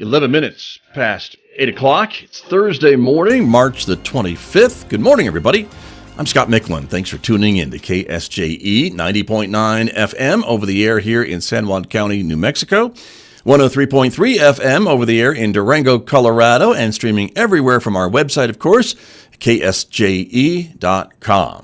11 minutes past 8 o'clock. It's Thursday morning, March the 25th. Good morning, everybody. I'm Scott Michlin. Thanks for tuning in to KSJE 90.9 FM over the air here in San Juan County, New Mexico. 103.3 FM over the air in Durango, Colorado, and streaming everywhere from our website, of course, KSJE.com.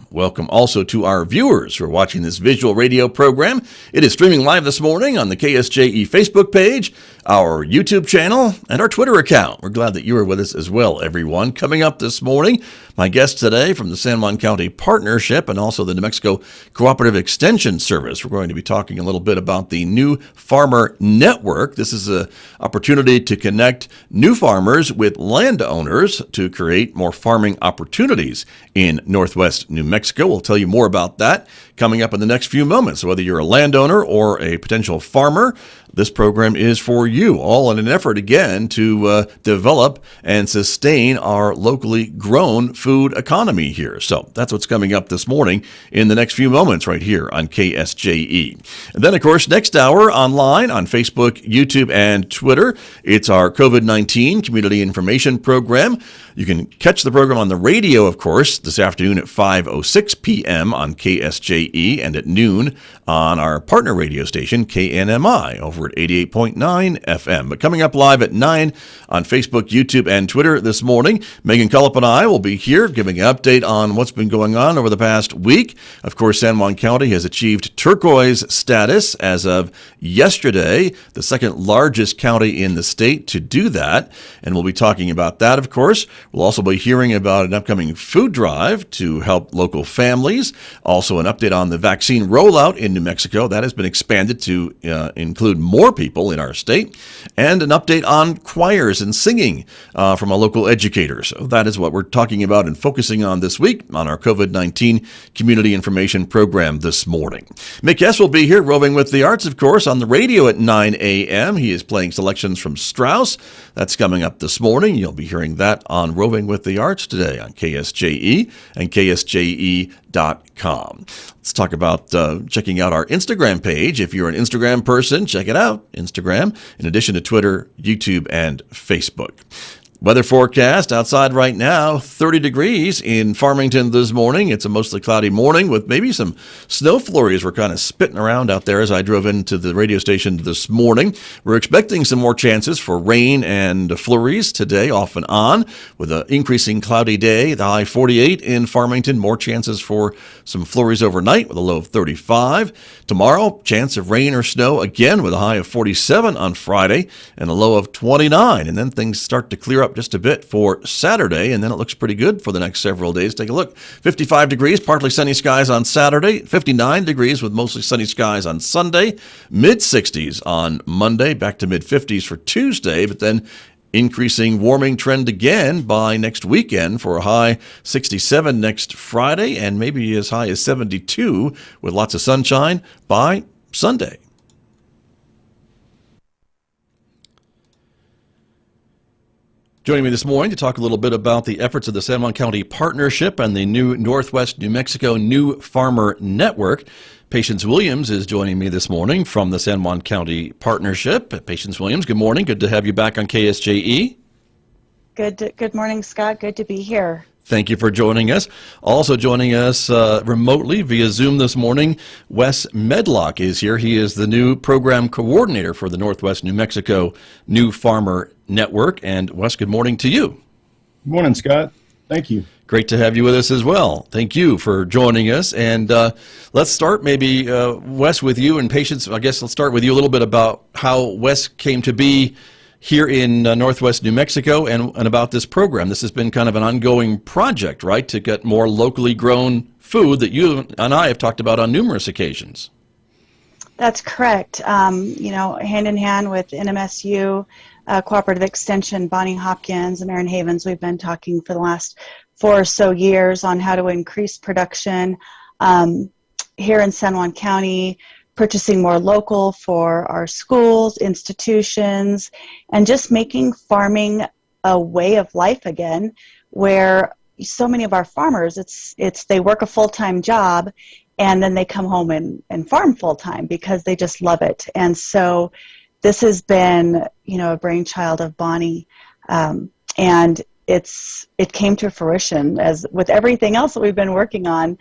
Welcome also to our viewers who are watching this visual radio program. It is streaming live this morning on the KSJE Facebook page, our YouTube channel, and our Twitter account. We're glad that you are with us as well, everyone. Coming up this morning, my guest today from the San Juan County Partnership and also the New Mexico Cooperative Extension Service. We're going to be talking a little bit about the new Farmer Network. This is an opportunity to connect new farmers with landowners to create more farming opportunities in Northwest New Mexico. We'll tell you more about that coming up in the next few moments. Whether you're a landowner or a potential farmer, this program is for you, all in an effort, again, to develop and sustain our locally grown food economy here. So that's what's coming up this morning in the next few moments right here on KSJE. And then, of course, next hour online on Facebook, YouTube, and Twitter, it's our COVID-19 Community Information Program. You can catch the program on the radio, of course, this afternoon at 5:06 p.m. on KSJE and at noon on our partner radio station, KNMI, over at 88.9 FM. But coming up live at 9 on Facebook, YouTube, and Twitter this morning, Megan Cullup and I will be here giving an update on what's been going on over the past week. Of course, San Juan County has achieved turquoise status as of yesterday, the second largest county in the state to do that. And we'll be talking about that, of course. We'll also be hearing about an upcoming food drive to help local families. Also, an update on the vaccine rollout in New Mexico. That has been expanded to include more people in our state. And an update on choirs and singing from a local educator. So that is what we're talking about and focusing on this week on our COVID-19 Community Information Program this morning. Mick S. will be here roving with the arts, of course, on the radio at 9 a.m. He is playing selections from Strauss. That's coming up this morning. You'll be hearing that on Roving with the Arts today on KSJE and KSJE.com. Let's talk about checking out our Instagram page. If you're an Instagram person, check it out, Instagram, in addition to Twitter, YouTube, and Facebook. Weather forecast outside right now, 30 degrees in Farmington this morning. It's a mostly cloudy morning with maybe some snow flurries. We're kind of spitting around out there as I drove into the radio station this morning. We're expecting some more chances for rain and flurries today, off and on, with an increasing cloudy day. The high 48 in Farmington. More chances for some flurries overnight with a low of 35. Tomorrow, chance of rain or snow again with a high of 47 on Friday and a low of 29. And then things start to clear up just a bit for Saturday, and then it looks pretty good for the next several days. Take a look. 55 degrees, partly sunny skies on Saturday, 59 degrees with mostly sunny skies on Sunday, mid-60s on Monday, back to mid-50s for Tuesday, but then increasing warming trend again by next weekend for a high 67 next Friday and maybe as high as 72 with lots of sunshine by Sunday. Joining me this morning to talk a little bit about the efforts of the San Juan County Partnership and the new Northwest New Mexico New Farmer Network, Patience Williams is joining me this morning from the San Juan County Partnership. Patience Williams, good morning. Good to have you back on KSJE. Good morning, Scott. Good to be here. Thank you for joining us. Also joining us remotely via Zoom this morning, Wes Medlock is here. He is the new program coordinator for the Northwest New Mexico New Farmer Network. And Wes, good morning to you. Good morning, Scott. Thank you. Great to have you with us as well. Thank you for joining us. And let's start maybe, Wes, with you and Patience. I guess let's start with you a little bit about how Wes came to be here in Northwest New Mexico and about this program. This has been kind of an ongoing project, right, to get more locally grown food that you and I have talked about on numerous occasions. That's correct. Hand in hand with NMSU, Cooperative Extension, Bonnie Hopkins, and Marin Havens, we've been talking for the last 4 or so years on how to increase production here in San Juan County, purchasing more local for our schools, institutions, and just making farming a way of life again, where so many of our farmers, they work a full-time job and then they come home and farm full-time because they just love it. And so this has been, a brainchild of Bonnie, and it came to fruition, as with everything else that we've been working on,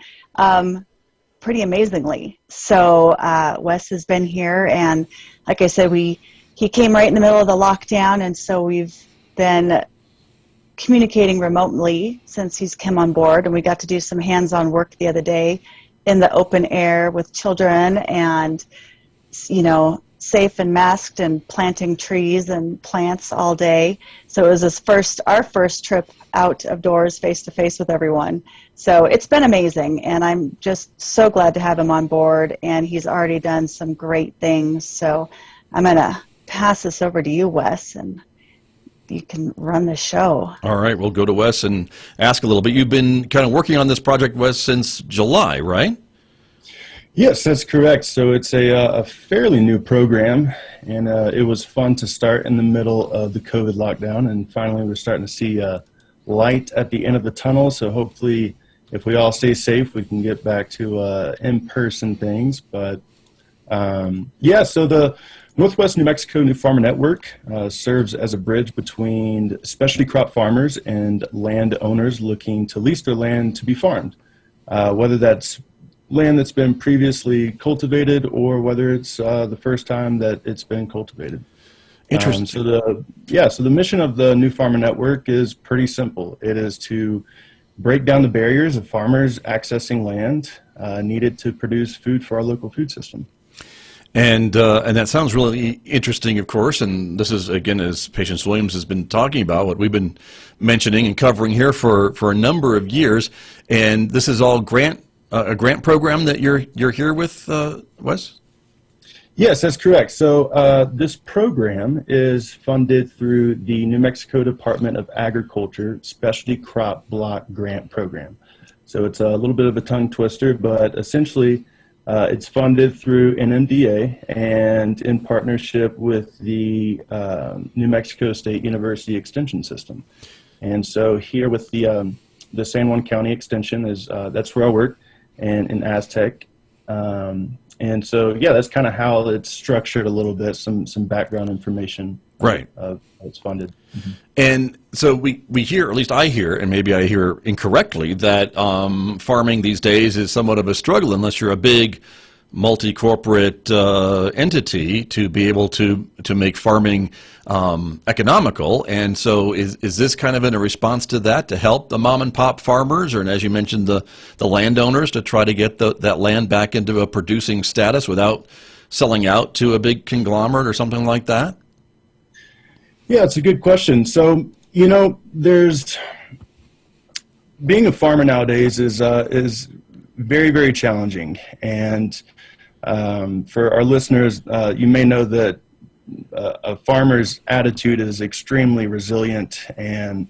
pretty amazingly. So Wes has been here, and like I said, he came right in the middle of the lockdown, and so we've been communicating remotely since he's come on board, and we got to do some hands-on work the other day in the open air with children, and safe and masked and planting trees and plants all day. So it was our first trip out of doors face to face with everyone. So it's been amazing, and I'm just so glad to have him on board, and he's already done some great things. So I'm going to pass this over to you, Wes, and you can run the show. All right, we'll go to Wes and ask a little bit. You've been kind of working on this project, Wes, since July, right? Yes, that's correct. So it's a fairly new program, and it was fun to start in the middle of the COVID lockdown, and finally we're starting to see light at the end of the tunnel. So hopefully, if we all stay safe, we can get back to in-person things. But so the Northwest New Mexico New Farmer Network serves as a bridge between specialty crop farmers and landowners looking to lease their land to be farmed, whether that's land that's been previously cultivated or whether it's the first time that it's been cultivated. Interesting. So the mission of the New Farmer Network is pretty simple. It is to break down the barriers of farmers accessing land needed to produce food for our local food system. And that sounds really interesting, of course, and this is, again, as Patience Williams has been talking about, what we've been mentioning and covering here for a number of years, and this is all a grant program that you're here with, Wes? Yes, that's correct. So this program is funded through the New Mexico Department of Agriculture Specialty Crop Block Grant Program. So it's a little bit of a tongue twister, but essentially it's funded through NMDA and in partnership with the New Mexico State University Extension System. And so here with the San Juan County Extension that's where I work, and in Aztec. And so, that's kind of how it's structured a little bit, some background information right. Of how it's funded. Mm-hmm. And so we hear, or at least I hear, and maybe I hear incorrectly, that farming these days is somewhat of a struggle unless you're a big multi-corporate entity to be able to make farming economical. And so is this kind of in a response to that, to help the mom and pop farmers, or, and as you mentioned, the landowners, to try to get that land back into a producing status without selling out to a big conglomerate or something like that? Yeah, it's a good question. So, there's being a farmer nowadays is very, very challenging. And for our listeners, you may know that a farmer's attitude is extremely resilient and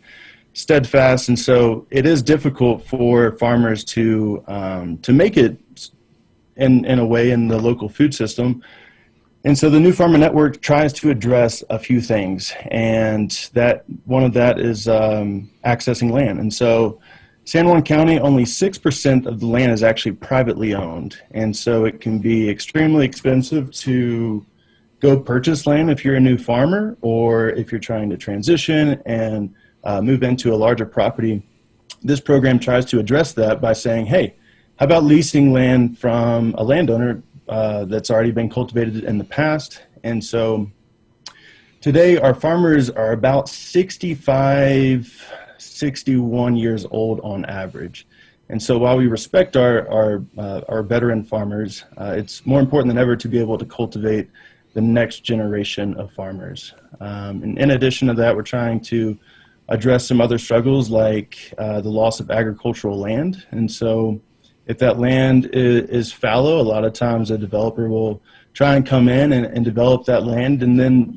steadfast, and so it is difficult for farmers to make it in a way in the local food system. And so the New Farmer Network tries to address a few things, and that one of that is accessing land. And so San Juan County, only 6% of the land is actually privately owned, and so it can be extremely expensive to go purchase land if you're a new farmer, or if you're trying to transition and move into a larger property. This program tries to address that by saying, hey, how about leasing land from a landowner that's already been cultivated in the past? And so today our farmers are about 61 years old on average. And so while we respect our veteran farmers, it's more important than ever to be able to cultivate the next generation of farmers. And in addition to that, we're trying to address some other struggles like the loss of agricultural land. And so if that land is fallow, a lot of times a developer will try and come in and develop that land, and then,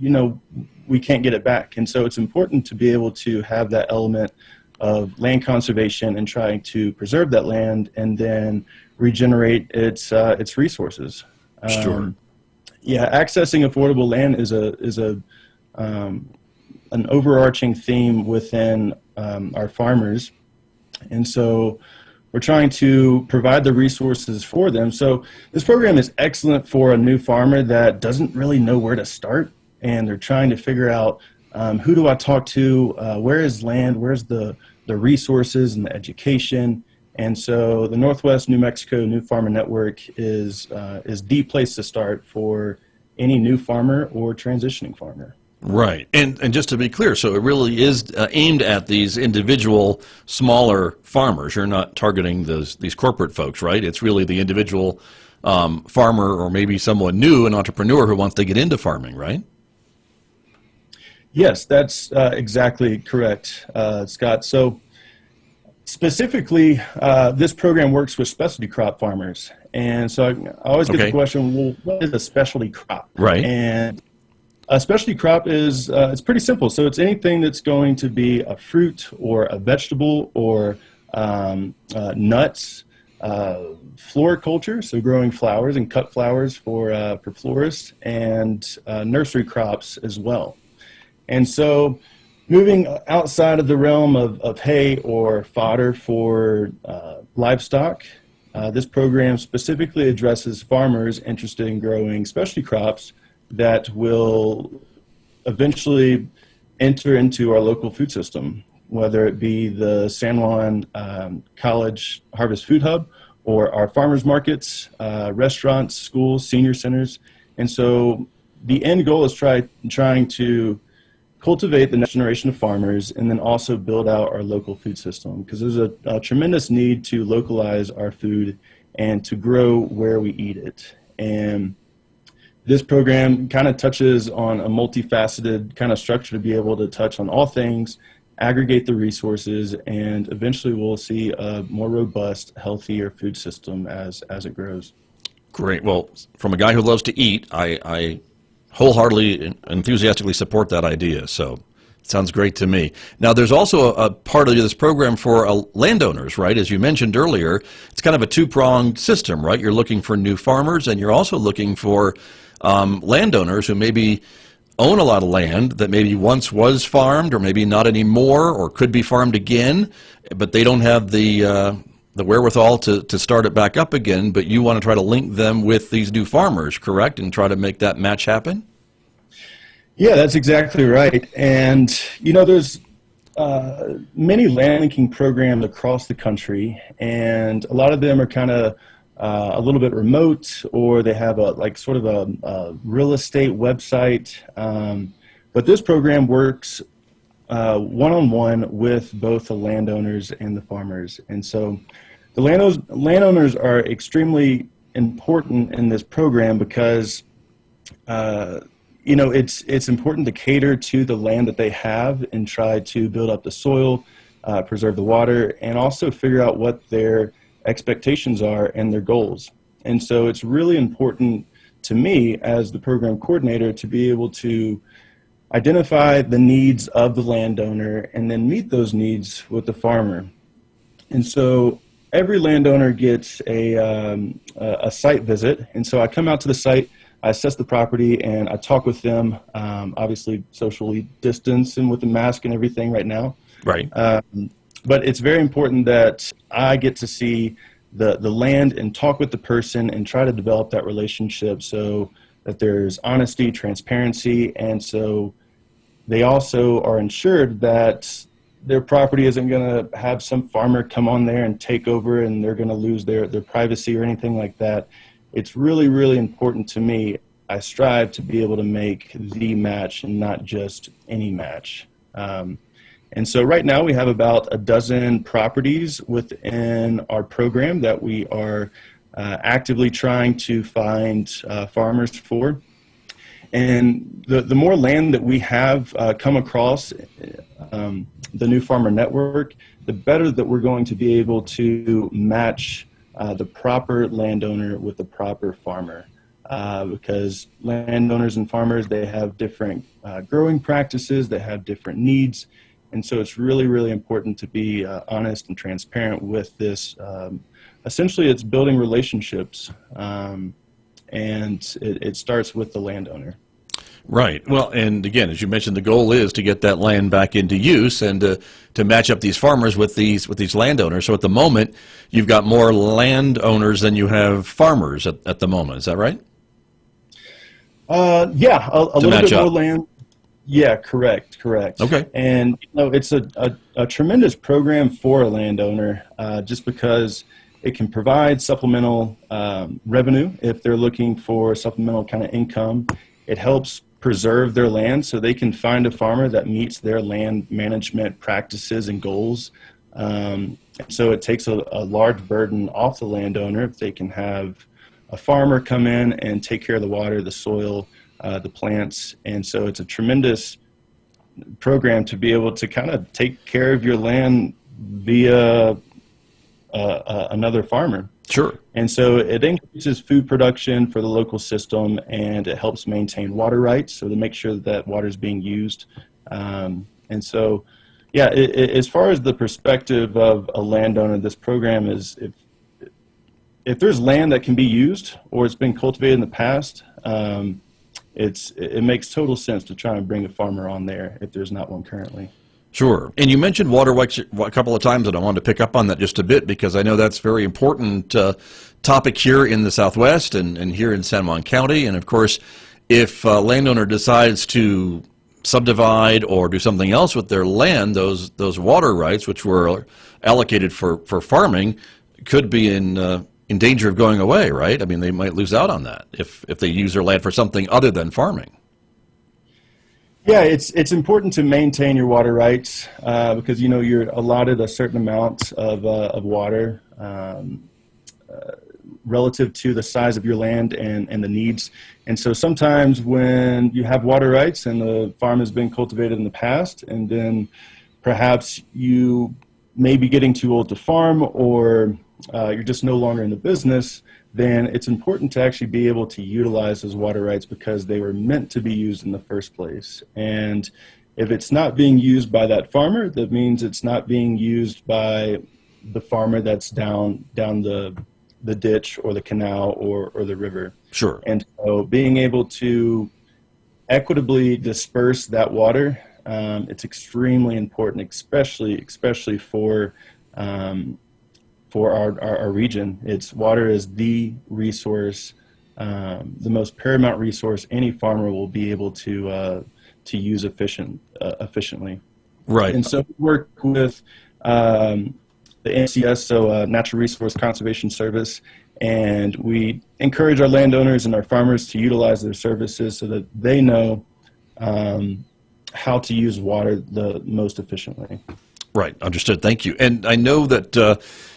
we can't get it back. And so it's important to be able to have that element of land conservation and trying to preserve that land and then regenerate its resources. Sure. Accessing affordable land is an overarching theme within our farmers, and so we're trying to provide the resources for them. So this program is excellent for a new farmer that doesn't really know where to start. and they're trying to figure out who do I talk to, where is land, where's the resources and the education. And so the Northwest New Mexico New Farmer Network is the place to start for any new farmer or transitioning farmer. Right. And just to be clear, so it really is aimed at these individual smaller farmers. You're not targeting these corporate folks, right? It's really the individual farmer or maybe someone new, an entrepreneur who wants to get into farming, right? Yes, that's exactly correct, Scott. So specifically, this program works with specialty crop farmers. And so I always get the question, well, what is a specialty crop? Right. And a specialty crop is it's pretty simple. So it's anything that's going to be a fruit or a vegetable or nuts, floriculture, so growing flowers and cut flowers for florists, and nursery crops as well. And so moving outside of the realm of hay or fodder for livestock, this program specifically addresses farmers interested in growing specialty crops that will eventually enter into our local food system, whether it be the San Juan College Harvest Food Hub or our farmers markets, restaurants, schools, senior centers. And so the end goal is trying to cultivate the next generation of farmers and then also build out our local food system, because there's a tremendous need to localize our food and to grow where we eat it. And this program kind of touches on a multifaceted kind of structure to be able to touch on all things, aggregate the resources, and eventually we'll see a more robust, healthier food system as it grows. Great. Well, from a guy who loves to eat, I wholeheartedly and enthusiastically support that idea. So it sounds great to me. Now, there's also a part of this program for landowners, right? As you mentioned earlier, it's kind of a two-pronged system, right? You're looking for new farmers, and you're also looking for landowners who maybe own a lot of land that maybe once was farmed or maybe not anymore or could be farmed again, but they don't have the wherewithal to start it back up again, but you want to try to link them with these new farmers, correct, and try to make that match happen? Yeah, that's exactly right. And, you know, there's many land linking programs across the country, and a lot of them are kind of a little bit remote, or they have a real estate website. But this program works one-on-one with both the landowners and the farmers. And so the landowners are extremely important in this program because, it's important to cater to the land that they have and try to build up the soil, preserve the water, and also figure out what their expectations are and their goals. And so it's really important to me as the program coordinator to be able to identify the needs of the landowner and then meet those needs with the farmer. And so every landowner gets a site visit. And so I come out to the site, I assess the property, and I talk with them, obviously socially distanced and with the mask and everything right now. Right. But it's very important that I get to see the land and talk with the person and try to develop that relationship so that there's honesty, transparency, and so they also are ensured that their property isn't going to have some farmer come on there and take over and they're going to lose their privacy or anything like that. It's really, really important to me. I strive to be able to make the match and not just any match. And so right now we have about a dozen properties within our program that we are actively trying to find farmers for. And the more land that we have come across the New Farmer Network, the better that we're going to be able to match the proper landowner with the proper farmer. Because landowners and farmers, they have different growing practices, they have different needs. And so it's really, really important to be honest and transparent with this. Essentially, it's building relationships, and it starts with the landowner. Right. Well, and again, as you mentioned, the goal is to get that land back into use and to match up these farmers with these landowners. So at the moment, you've got more landowners than you have farmers at the moment. Is that right? Yeah, a little match bit more up. land. Yeah, correct. Okay. And it's a tremendous program for a landowner, just because it can provide supplemental revenue if they're looking for supplemental kind of income. It helps preserve their land so they can find a farmer that meets their land management practices and goals. So it takes a large burden off the landowner if they can have a farmer come in and take care of the water, the soil, the plants. And so it's a tremendous program to be able to kind of take care of your land via another farmer. Sure. And so it increases food production for the local system, and it helps maintain water rights, so to make sure that water is being used. And so, yeah, as far as the perspective of a landowner, this program is if there's land that can be used or it's been cultivated in the past, it makes total sense to try and bring a farmer on there if there's not one currently. Sure. And you mentioned water rights a couple of times, and I wanted to pick up on that just a bit because I know that's a very important topic here in the Southwest and here in San Juan County. And of course, if a landowner decides to subdivide or do something else with their land, those water rights, which were allocated for farming, could be in danger of going away, right? I mean, they might lose out on that if they use their land for something other than farming. Yeah, it's important to maintain your water rights because you're allotted a certain amount of water relative to the size of your land and the needs. And so sometimes when you have water rights and the farm has been cultivated in the past, and then perhaps you may be getting too old to farm, or you're just no longer in the business, then it's important to actually be able to utilize those water rights because they were meant to be used in the first place. And if it's not being used by that farmer, that means it's not being used by the farmer that's down the ditch or the canal or the river. Sure. And so being able to equitably disperse that water, it's extremely important, especially for our region. Water is the resource, the most paramount resource any farmer will be able to use efficiently. Right. And so we work with the NCS, so Natural Resource Conservation Service, and we encourage our landowners and our farmers to utilize their services so that they know how to use water the most efficiently. Right. Understood. Thank you. And I know that,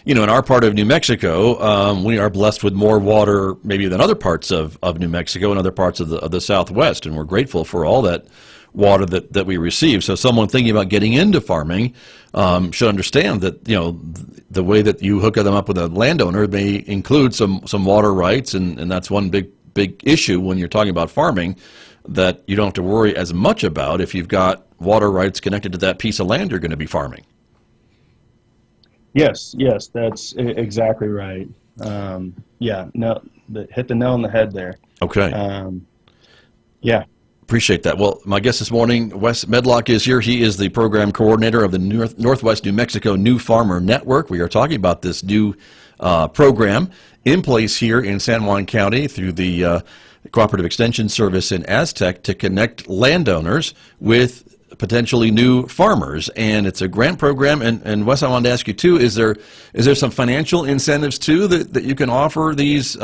in our part of New Mexico, we are blessed with more water maybe than other parts of New Mexico and other parts of the Southwest. And we're grateful for all that water that we receive. So someone thinking about getting into farming should understand that, the way that you hook them up with a landowner may include some water rights. And that's one big issue when you're talking about farming that you don't have to worry as much about if you've got water rights connected to that piece of land you're going to be farming. Yes, that's exactly right. Hit the nail on the head there. Okay. Yeah. Appreciate that. Well, my guest this morning, Wes Medlock, is here. He is the program coordinator of the Northwest New Mexico New Farmer Network. We are talking about this new program in place here in San Juan County through the Cooperative Extension Service in Aztec to connect landowners with potentially new farmers. And it's a grant program. And Wes, I wanted to ask you too, is there some financial incentives too that you can offer these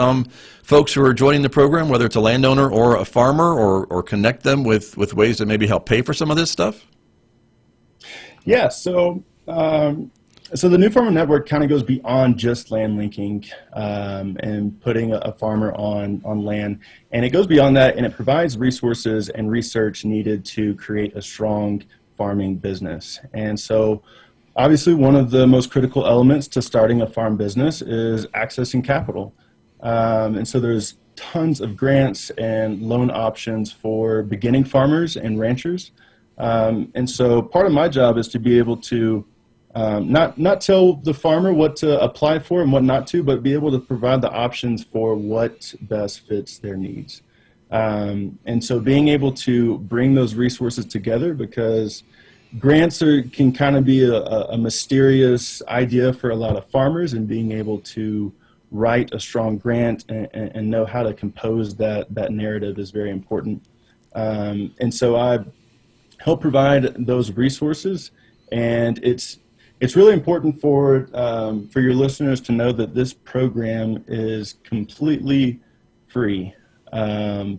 folks who are joining the program, whether it's a landowner or a farmer, or connect them with ways to maybe help pay for some of this stuff? Yeah, so the New Farmer Network kind of goes beyond just land linking and putting a farmer on land. And it goes beyond that, and it provides resources and research needed to create a strong farming business. And so obviously one of the most critical elements to starting a farm business is accessing capital. And so there's tons of grants and loan options for beginning farmers and ranchers. And so part of my job is to be able to not tell the farmer what to apply for and what not to, but be able to provide the options for what best fits their needs. And so being able to bring those resources together, because grants can kind of be a mysterious idea for a lot of farmers, and being able to write a strong grant and know how to compose that narrative is very important. And so I help provide those resources, and it's really important for your listeners to know that this program is completely free.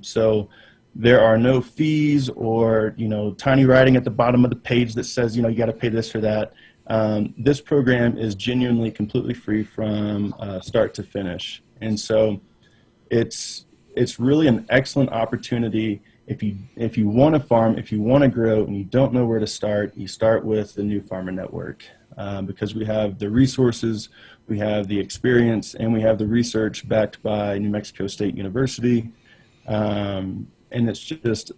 So there are no fees or, tiny writing at the bottom of the page that says, you got to pay this or that. This program is genuinely completely free from start to finish. And so it's really an excellent opportunity. If you want to farm, if you want to grow and you don't know where to start, you start with the New Farmer Network, because we have the resources, we have the experience, and we have the research backed by New Mexico State University. And it's just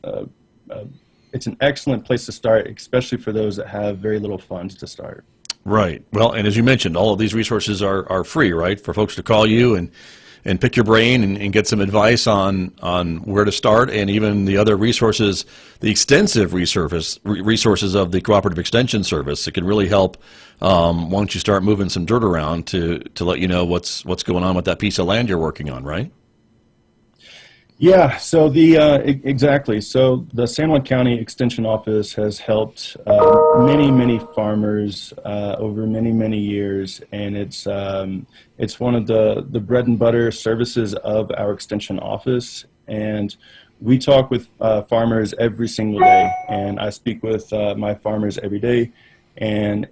it's an excellent place to start, especially for those that have very little funds to start. Right. Well, and as you mentioned, all of these resources are free, right, for folks to call you and pick your brain and get some advice on where to start, and even the other resources, the extensive resources of the Cooperative Extension Service that can really help once you start moving some dirt around to let you know what's going on with that piece of land you're working on, right? Yeah, so exactly. So the San Juan County Extension Office has helped many farmers over many years, and it's one of the bread and butter services of our Extension Office. And we talk with farmers every single day, and I speak with my farmers every day. And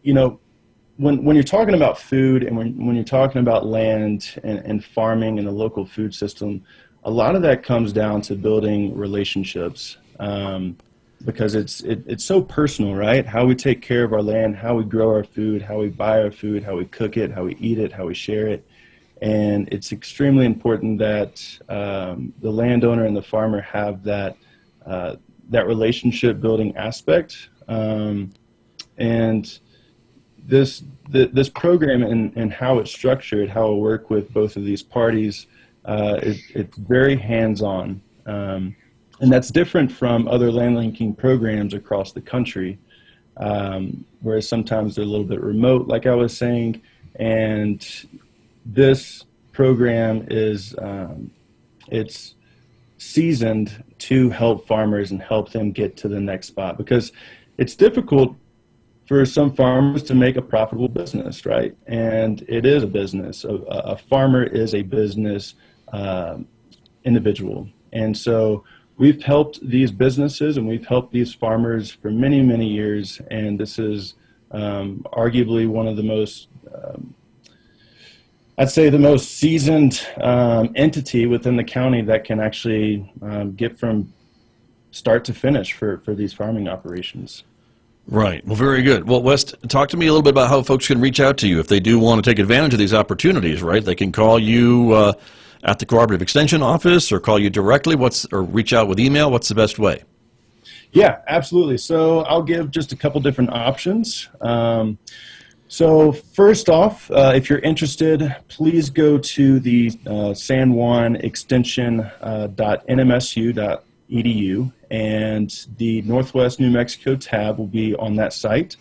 when you're talking about food, and when you're talking about land and farming and the local food system, a lot of that comes down to building relationships, because it's so personal, right? How we take care of our land, how we grow our food, how we buy our food, how we cook it, how we eat it, how we share it. And it's extremely important that the landowner and the farmer have that relationship building aspect. And this program and how it's structured, how it work with both of these parties, it's very hands-on, and that's different from other land linking programs across the country, whereas sometimes they're a little bit remote, like I was saying. And this program is it's seasoned to help farmers and help them get to the next spot, because it's difficult for some farmers to make a profitable business, right? And it is a business. A farmer is a business individual. And so we've helped these businesses and we've helped these farmers for many years. And this is arguably one of the most, I'd say the most seasoned entity within the county that can actually get from start to finish for these farming operations. Right. Well, very good. Well, Wes, talk to me a little bit about how folks can reach out to you if they do want to take advantage of these opportunities, right? They can call you at the Cooperative Extension Office, or call you directly, or reach out with email. What's the best way? Yeah, absolutely. So I'll give just a couple different options. So first off, if you're interested, please go to the San Juan Extension.nmsu.edu, and the Northwest New Mexico tab will be on that site.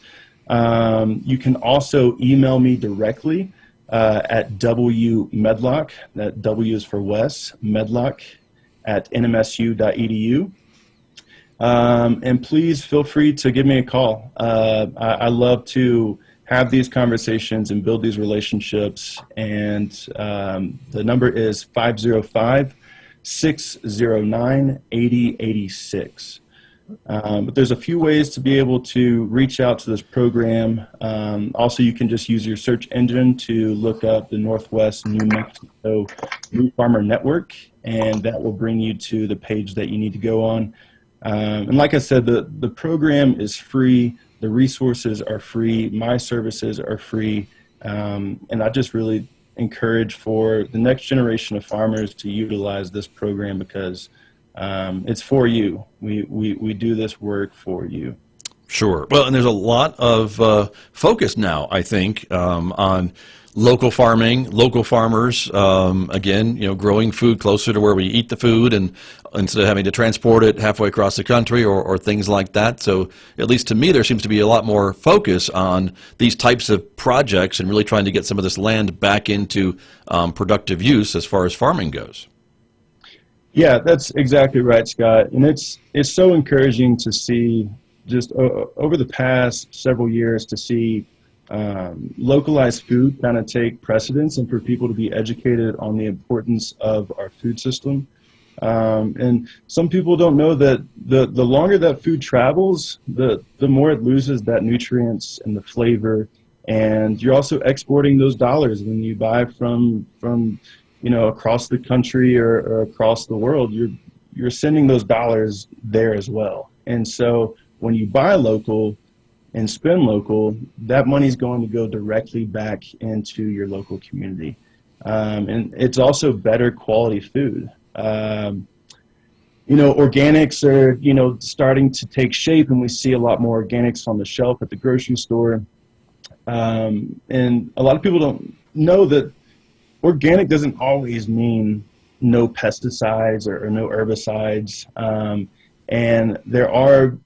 You can also email me directly at wmedlock, that W is for Wes, medlock at nmsu.edu. And please feel free to give me a call. I love to have these conversations and build these relationships. And the number is 505-609-8086. But there's a few ways to be able to reach out to this program. Also, you can just use your search engine to look up the Northwest New Mexico New Farmer Network, and that will bring you to the page that you need to go on. And like I said, the program is free. The resources are free. My services are free. And I just really encourage for the next generation of farmers to utilize this program, because it's for you. We do this work for you. Sure. Well, and there's a lot of focus now, I think, on local farming, local farmers, again, growing food closer to where we eat the food, and instead of having to transport it halfway across the country or things like that. So at least to me, there seems to be a lot more focus on these types of projects and really trying to get some of this land back into productive use as far as farming goes. Yeah, that's exactly right, Scott. And it's so encouraging to see just over the past several years to see localized food kind of take precedence, and for people to be educated on the importance of our food system. And some people don't know that the longer that food travels, the more it loses that nutrients and the flavor. And you're also exporting those dollars when you buy from across the country or across the world. You're sending those dollars there as well. And so when you buy local and spend local, that money's going to go directly back into your local community. And it's also better quality food. Organics are, starting to take shape, and we see a lot more organics on the shelf at the grocery store. And a lot of people don't know that organic doesn't always mean no pesticides or no herbicides. And there are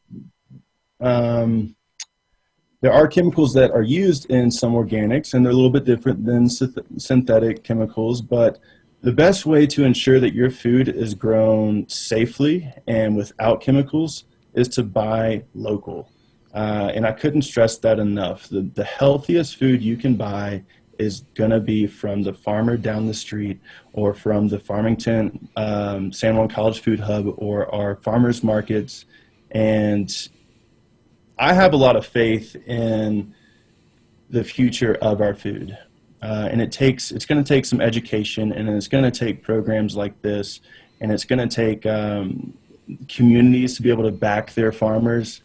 chemicals that are used in some organics, and they're a little bit different than synthetic chemicals, but the best way to ensure that your food is grown safely and without chemicals is to buy local. And I couldn't stress that enough. The healthiest food you can buy is going to be from the farmer down the street, or from the Farmington, San Juan College food hub, or our farmers markets. And I have a lot of faith in the future of our food. And it's going to take some education, and it's going to take programs like this, and it's going to take communities to be able to back their farmers.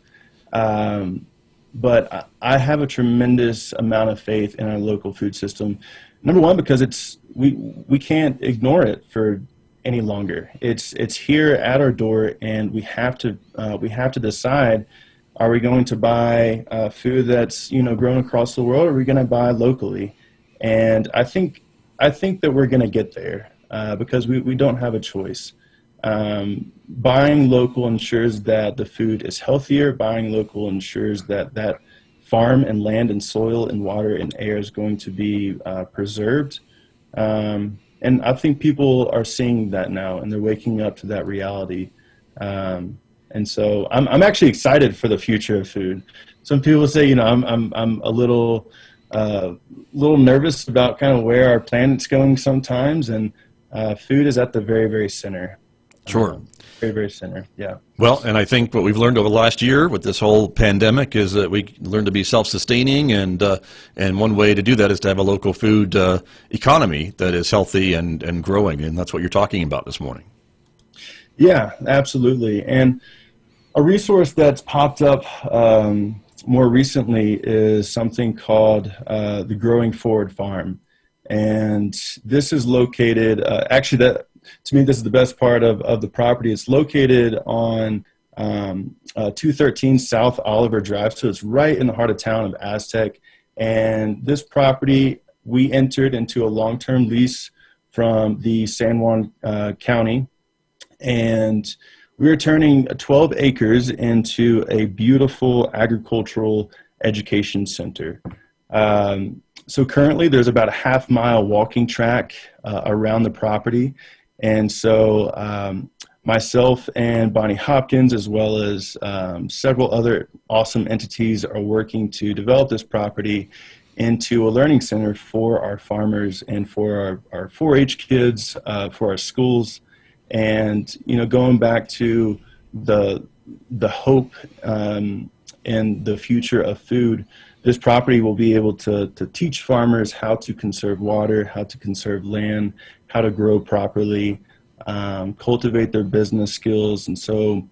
But I have a tremendous amount of faith in our local food system. Number one, because we can't ignore it for any longer. It's here at our door, and we have to decide: are we going to buy food that's grown across the world, or are we going to buy locally? And I think that we're going to get there because we don't have a choice. Buying local ensures that the food is healthier. Buying local ensures that farm and land and soil and water and air is going to be preserved. And I think people are seeing that now, and they're waking up to that reality. And so I'm actually excited for the future of food. Some people say, I'm a little nervous about kind of where our planet's going sometimes, and food is at the very, very center. Sure. Very, very center, yeah. Well, and I think what we've learned over the last year with this whole pandemic is that we learn to be self-sustaining, and one way to do that is to have a local food economy that is healthy and growing, and that's what you're talking about this morning. Yeah, absolutely. And a resource that's popped up more recently is something called the Growing Forward Farm. And this is located, to me, this is the best part of the property. It's located on 213 South Oliver Drive, so it's right in the heart of town of Aztec. And this property, we entered into a long-term lease from the San Juan County, and we are turning 12 acres into a beautiful agricultural education center. So currently there's about a half-mile walking track around the property. And so myself and Bonnie Hopkins, as well as several other awesome entities, are working to develop this property into a learning center for our farmers and for our 4-H kids, for our schools. And, going back to the hope and the future of food, this property will be able to teach farmers how to conserve water, how to conserve land, how to grow properly, cultivate their business skills. And so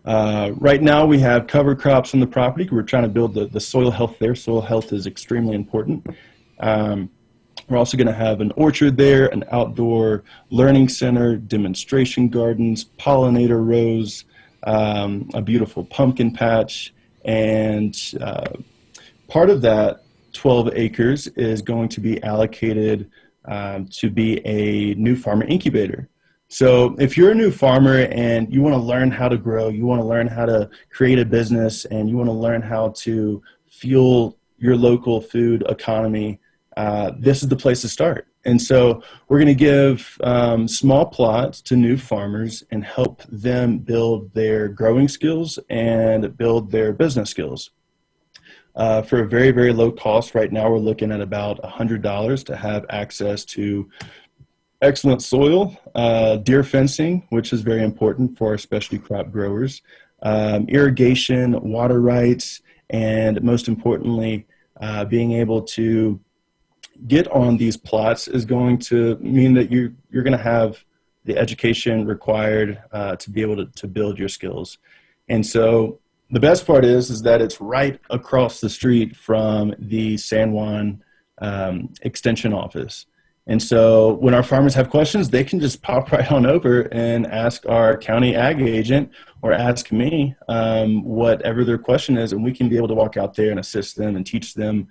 right now we have cover crops on the property. We're trying to build the soil health there. Soil health is extremely important. We're also going to have an orchard there, an outdoor learning center, demonstration gardens, pollinator rows, a beautiful pumpkin patch, And part of that 12 acres is going to be allocated to be a new farmer incubator. So if you're a new farmer and you want to learn how to grow, you want to learn how to create a business, and you want to learn how to fuel your local food economy, this is the place to start. And so we're going to give small plots to new farmers and help them build their growing skills and build their business skills. For a very, very low cost, right now we're looking at about $100 to have access to excellent soil, deer fencing, which is very important for our specialty crop growers, irrigation, water rights, and most importantly, being able to get on these plots is going to mean that you're going to have the education required to be able to build your skills. And so the best part is that it's right across the street from the San Juan Extension office. And so when our farmers have questions, they can just pop right on over and ask our county ag agent or ask me whatever their question is, and we can be able to walk out there and assist them and teach them,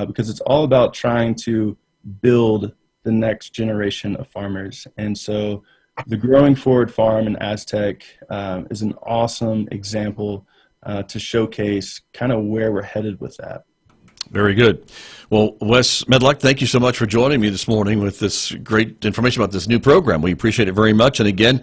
because it's all about trying to build the next generation of farmers. And so the Growing Forward Farm in Aztec is an awesome example to showcase kind of where we're headed with that. Very good. Well, Wes Medlock, thank you so much for joining me this morning with this great information about this new program. We appreciate it very much. And again,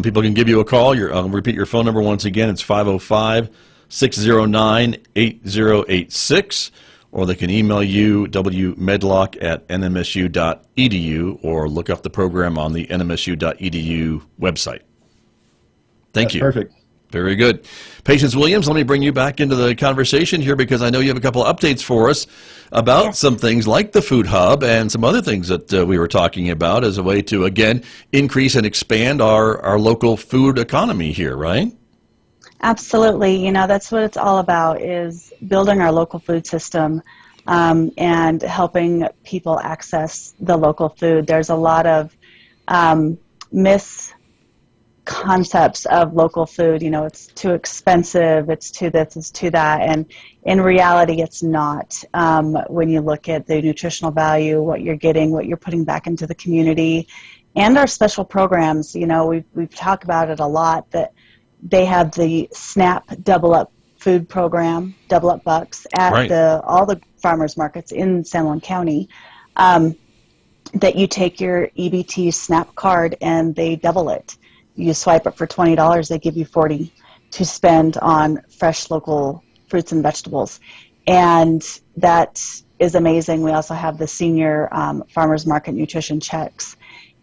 people can give you a call. I'll repeat your phone number once again. It's 505-609-8086, or they can email you, wmedlock@nmsu.edu, or look up the program on the nmsu.edu website. Thank you. Perfect. Very good. Patience Williams, let me bring you back into the conversation here, because I know you have a couple of updates for us about some things like the Food Hub and some other things that we were talking about as a way to, again, increase and expand our local food economy here, right? Absolutely. You know, that's what it's all about, is building our local food system and helping people access the local food. There's a lot of misconcepts of local food. You know, it's too expensive, it's too this, it's too that, and in reality it's not. When you look at the nutritional value, what you're getting, what you're putting back into the community, and our special programs. You know, we've talked about it a lot, that they have the SNAP Double Up food program, Double Up Bucks, at all the farmers markets in San Juan County, that you take your EBT SNAP card and they double it. You swipe it for $20, they give you $40 to spend on fresh local fruits and vegetables. And that is amazing. We also have the senior farmers market nutrition checks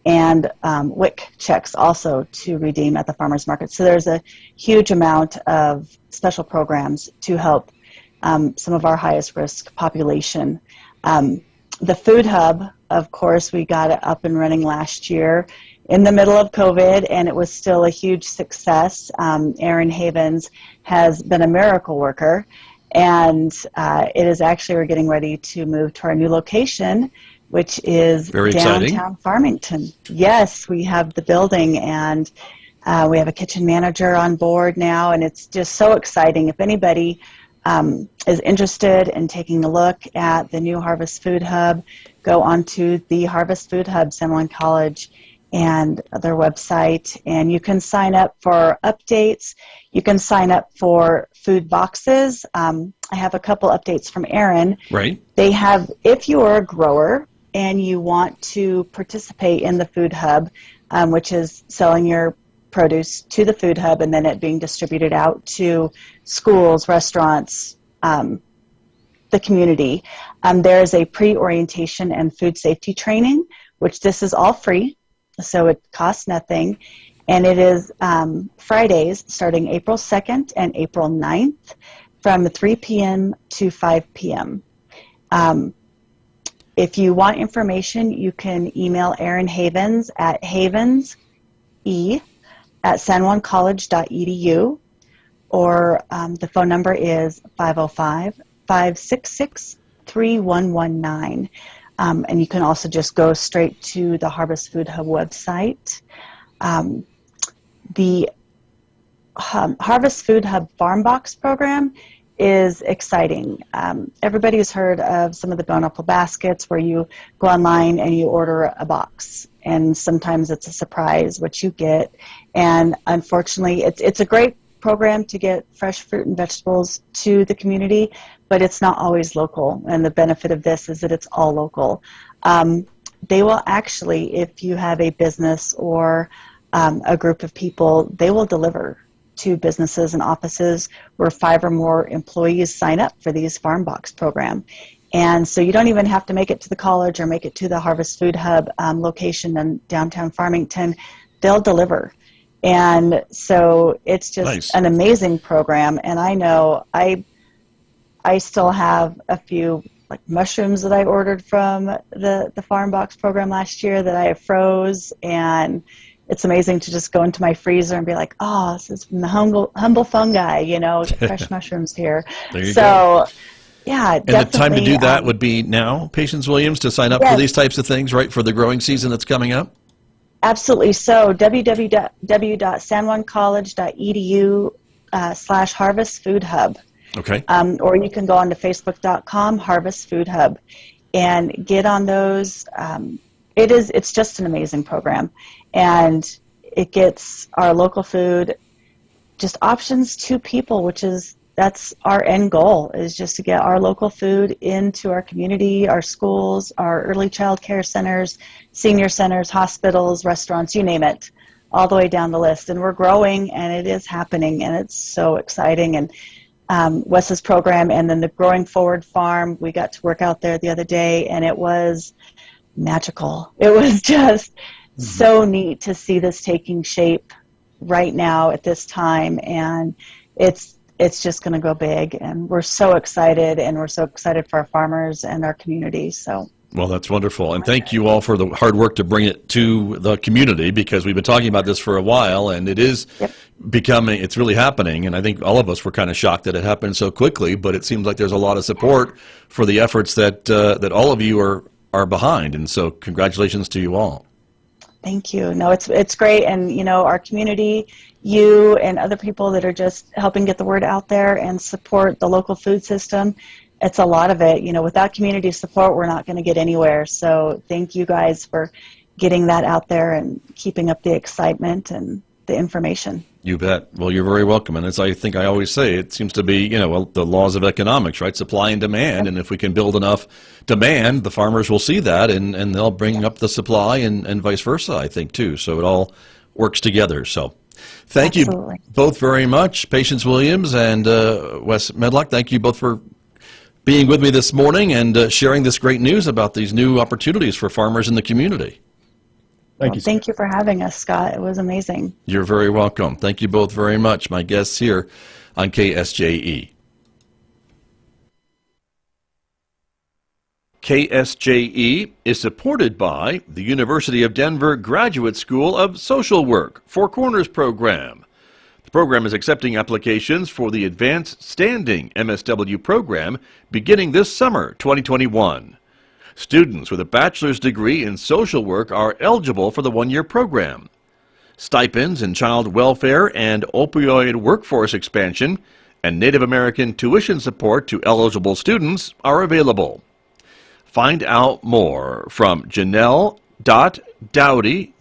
and WIC checks also to redeem at the farmers market. So there's a huge amount of special programs to help some of our highest risk population. The Food Hub, of course, we got it up and running last year in the middle of COVID, and it was still a huge success. Erin Havens has been a miracle worker, and it is actually, we're getting ready to move to our new location, which is very downtown exciting. Farmington. Yes, we have the building, and we have a kitchen manager on board now, and it's just so exciting. If anybody is interested in taking a look at the new Harvest Food Hub, go onto the Harvest Food Hub, San Juan College, and their website, and you can sign up for updates. You can sign up for food boxes. I have a couple updates from Erin. Right. They have, if you are a grower and you want to participate in the Food Hub, which is selling your produce to the Food Hub and then it being distributed out to schools, restaurants, the community, there is a pre-orientation and food safety training, which this is all free. So it costs nothing, and it is Fridays starting April 2nd and April 9th from 3 p.m. to 5 p.m. If you want information, you can email Erin Havens at havens@sanjuancollege.edu, or the phone number is 505-566-3119. And you can also just go straight to the Harvest Food Hub website. The Harvest Food Hub Farm Box program is exciting. Everybody's heard of some of the Bonapple baskets where you go online and you order a box, and sometimes it's a surprise what you get. And unfortunately, it's a great program to get fresh fruit and vegetables to the community, but it's not always local. And the benefit of this is that it's all local. They will actually, if you have a business or a group of people, they will deliver to businesses and offices where 5 or more employees sign up for these Farm Box program. And so you don't even have to make it to the college or make it to the Harvest Food Hub location in downtown Farmington. They'll deliver. And so it's just an amazing program. And I know I still have a few like mushrooms that I ordered from the Farm Box program last year that I froze, and it's amazing to just go into my freezer and be like, oh, this is from the humble fungi, fresh mushrooms here. There you go. Yeah, and the time to do that would be now, Patience Williams, to sign up for these types of things, right, for the growing season that's coming up? Absolutely. So www.sanjuanccollege.edu/Harvest Food Hub. Okay. Or you can go on to facebook.com, Harvest Food Hub, and get on those. It's just an amazing program, and it gets our local food just options to people, that's our end goal, is just to get our local food into our community, our schools, our early child care centers, senior centers, hospitals, restaurants, you name it, all the way down the list. And we're growing, and it is happening, and it's so exciting. And Wes's program, and then the Growing Forward Farm, we got to work out there the other day, and it was magical. It was just so neat to see this taking shape right now at this time, and it's just going to go big, and we're so excited, and we're so excited for our farmers and our community. So. Well, that's wonderful. And thank you all for the hard work to bring it to the community, because we've been talking about this for a while, and it is becoming, it's really happening. And I think all of us were kind of shocked that it happened so quickly, but it seems like there's a lot of support for the efforts that all of you are behind. And so congratulations to you all. Thank you. No, it's great. And, our community, you and other people that are just helping get the word out there and support the local food system, it's a lot of it. Without community support, we're not going to get anywhere. So thank you guys for getting that out there and keeping up the excitement and the information. You bet. Well, you're very welcome. And as I think I always say, it seems to be, the laws of economics, right? Supply and demand. And if we can build enough demand, the farmers will see that, and they'll bring up the supply, and vice versa, I think, too. So it all works together. So thank you both very much. Patience Williams and Wes Medlock, thank you both for being with me this morning and sharing this great news about these new opportunities for farmers in the community. Thank you for having us, Scott. It was amazing. You're very welcome. Thank you both very much, my guests here on KSJE. KSJE is supported by the University of Denver Graduate School of Social Work Four Corners program. The program is accepting applications for the Advanced Standing MSW program beginning this summer, 2021. Students with a bachelor's degree in social work are eligible for the one-year program. Stipends in child welfare and opioid workforce expansion and Native American tuition support to eligible students are available. Find out more from Janelle.Doughty, Doughty,